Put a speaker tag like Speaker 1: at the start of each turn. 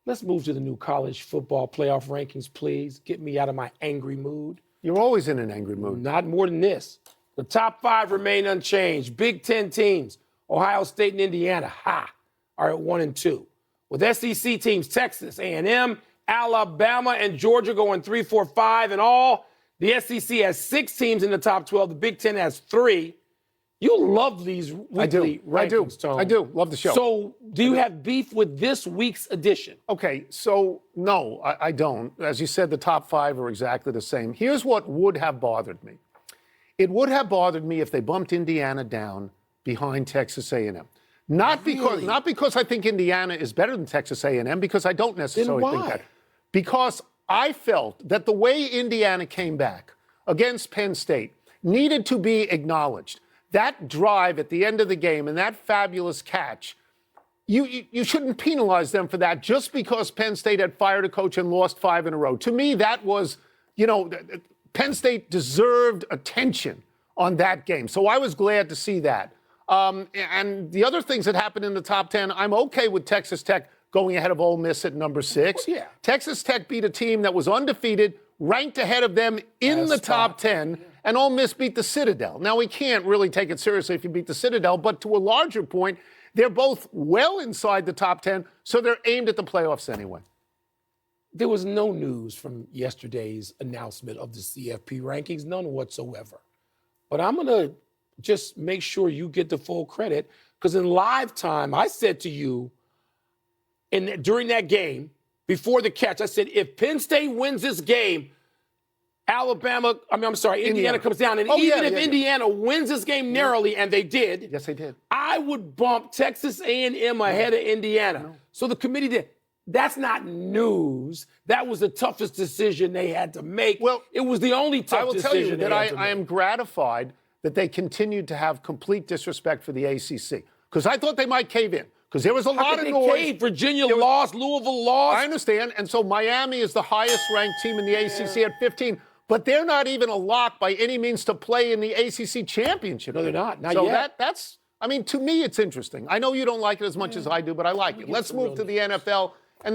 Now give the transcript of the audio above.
Speaker 1: Let's move to the new college football playoff rankings, please. Get me out of my angry mood.
Speaker 2: You're always in an angry mood.
Speaker 1: Not more than this. The top 5 remain unchanged. Big Ten teams, Ohio State and Indiana, are at 1 and 2. With SEC teams, Texas, A&M, Alabama, and Georgia going 3, 4, 5 in all. The SEC has 6 teams in the top 12. The Big Ten has 3. You love these weekly rankings, Tone.
Speaker 2: I do. Love the show.
Speaker 1: So do you have beef with this week's edition?
Speaker 2: Okay, so no, I don't. As you said, the top 5 are exactly the same. Here's what would have bothered me. It would have bothered me if they bumped Indiana down behind Texas A&M. Not because I think Indiana is better than Texas A&M, because I don't necessarily think that. Because I felt that the way Indiana came back against Penn State needed to be acknowledged. That drive at the end of the game and that fabulous catch, you shouldn't penalize them for that just because Penn State had fired a coach and lost 5 in a row. To me, that was, Penn State deserved attention on that game. So I was glad to see that. And the other things that happened in the top 10, I'm okay with Texas Tech going ahead of Ole Miss at number 6.
Speaker 1: Yeah.
Speaker 2: Texas Tech beat a team that was undefeated, ranked ahead of them in the top 10, and Ole Miss beat the Citadel. Now, we can't really take it seriously if you beat the Citadel, but to a larger point, they're both well inside the top 10, so they're aimed at the playoffs anyway.
Speaker 1: There was no news from yesterday's announcement of the CFP rankings, none whatsoever. But I'm going to just make sure you get the full credit, because in live time, I said to you during that game, before the catch, I said, if Penn State wins this game, Indiana comes down. And if Indiana wins this game narrowly, and they did.
Speaker 2: Yes, they did.
Speaker 1: I would bump Texas A&M ahead of Indiana. No. So the committee did. That's not news. That was the toughest decision they had to make. Well, it was the only tough decision.
Speaker 2: I will tell you that I am gratified that they continued to have complete disrespect for the ACC, because I thought they might cave in. Because there was a lot of noise.
Speaker 1: Virginia lost, Louisville lost.
Speaker 2: I understand. And so Miami is the highest ranked team in the ACC at 15. But they're not even a lock by any means to play in the ACC championship.
Speaker 1: No, they're not. Not
Speaker 2: so
Speaker 1: yet.
Speaker 2: To me, it's interesting. I know you don't like it as much as I do, but I like it. Let's move to the NFL and the